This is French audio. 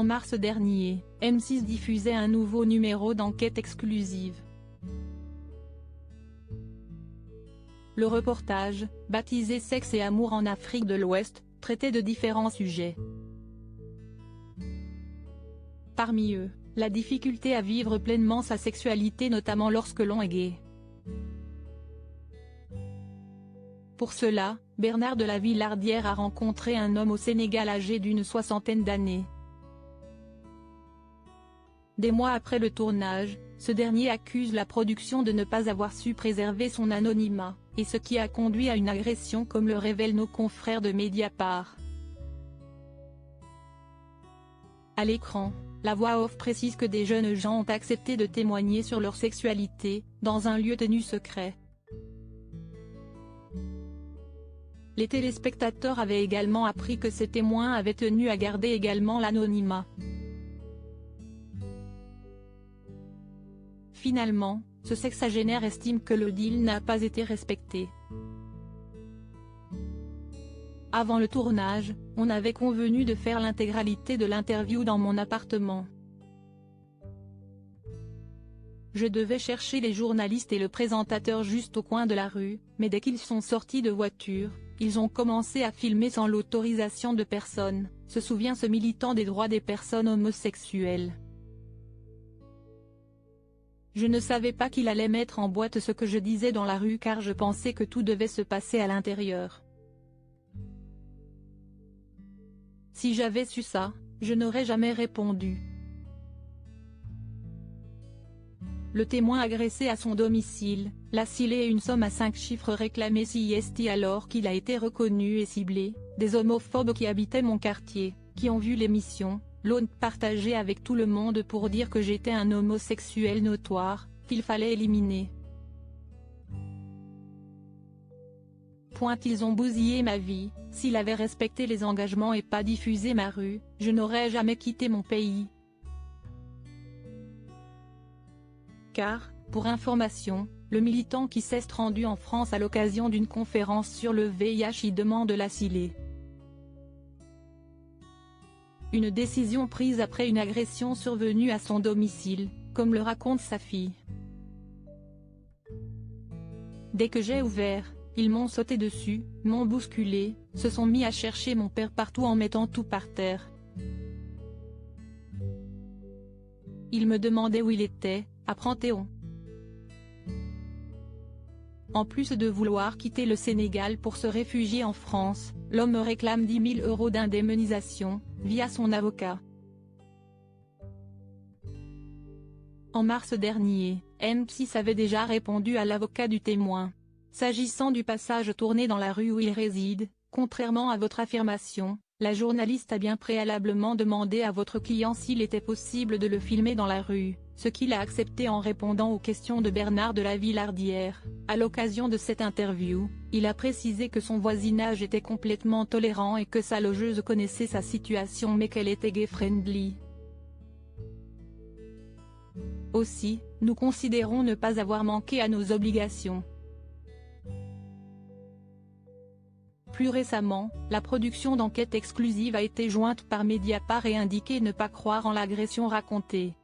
En mars dernier, M6 diffusait un nouveau numéro d'enquête exclusive. Le reportage, baptisé Sexe et amour en Afrique de l'Ouest, traitait de différents sujets. Parmi eux, la difficulté à vivre pleinement sa sexualité, notamment lorsque l'on est gay. Pour cela, Bernard de la Villardière a rencontré un homme au Sénégal âgé d'une soixantaine d'années. Des mois après le tournage, ce dernier accuse la production de ne pas avoir su préserver son anonymat, et ce qui a conduit à une agression, comme le révèlent nos confrères de Mediapart. À l'écran, la voix off précise que des jeunes gens ont accepté de témoigner sur leur sexualité, dans un lieu tenu secret. Les téléspectateurs avaient également appris que ces témoins avaient tenu à garder également l'anonymat. Finalement, ce sexagénaire estime que le deal n'a pas été respecté. Avant le tournage, on avait convenu de faire l'intégralité de l'interview dans mon appartement. Je devais chercher les journalistes et le présentateur juste au coin de la rue, mais dès qu'ils sont sortis de voiture, ils ont commencé à filmer sans l'autorisation de personne, se souvient ce militant des droits des personnes homosexuelles. Je ne savais pas qu'il allait mettre en boîte ce que je disais dans la rue, car je pensais que tout devait se passer à l'intérieur. Si j'avais su ça, je n'aurais jamais répondu. Le témoin agressé à son domicile, l'a scellé une somme à 5 chiffres réclamée CIST alors qu'il a été reconnu et ciblé, des homophobes qui habitaient mon quartier, qui ont vu l'émission, l'ont partagé avec tout le monde pour dire que j'étais un homosexuel notoire, qu'il fallait éliminer. Ils ont bousillé ma vie. S'il avait respecté les engagements et pas diffusé ma rue, je n'aurais jamais quitté mon pays. Car, pour information, le militant qui s'est rendu en France à l'occasion d'une conférence sur le VIH y demande l'asile. Une décision prise après une agression survenue à son domicile, comme le raconte sa fille. Dès que j'ai ouvert, ils m'ont sauté dessus, m'ont bousculé, se sont mis à chercher mon père partout en mettant tout par terre. Ils me demandaient où il était, à Panthéon. En plus de vouloir quitter le Sénégal pour se réfugier en France, l'homme me réclame 10 000 € d'indemnisation, via son avocat. En mars dernier, M6 avait déjà répondu à l'avocat du témoin. S'agissant du passage tourné dans la rue où il réside, contrairement à votre affirmation, la journaliste a bien préalablement demandé à votre client s'il était possible de le filmer dans la rue, ce qu'il a accepté en répondant aux questions de Bernard de la Villardière. À l'occasion de cette interview, il a précisé que son voisinage était complètement tolérant et que sa logeuse connaissait sa situation mais qu'elle était gay-friendly. Aussi, nous considérons ne pas avoir manqué à nos obligations. Plus récemment, la production d'enquête exclusive a été jointe par Mediapart et indiqué ne pas croire en l'agression racontée.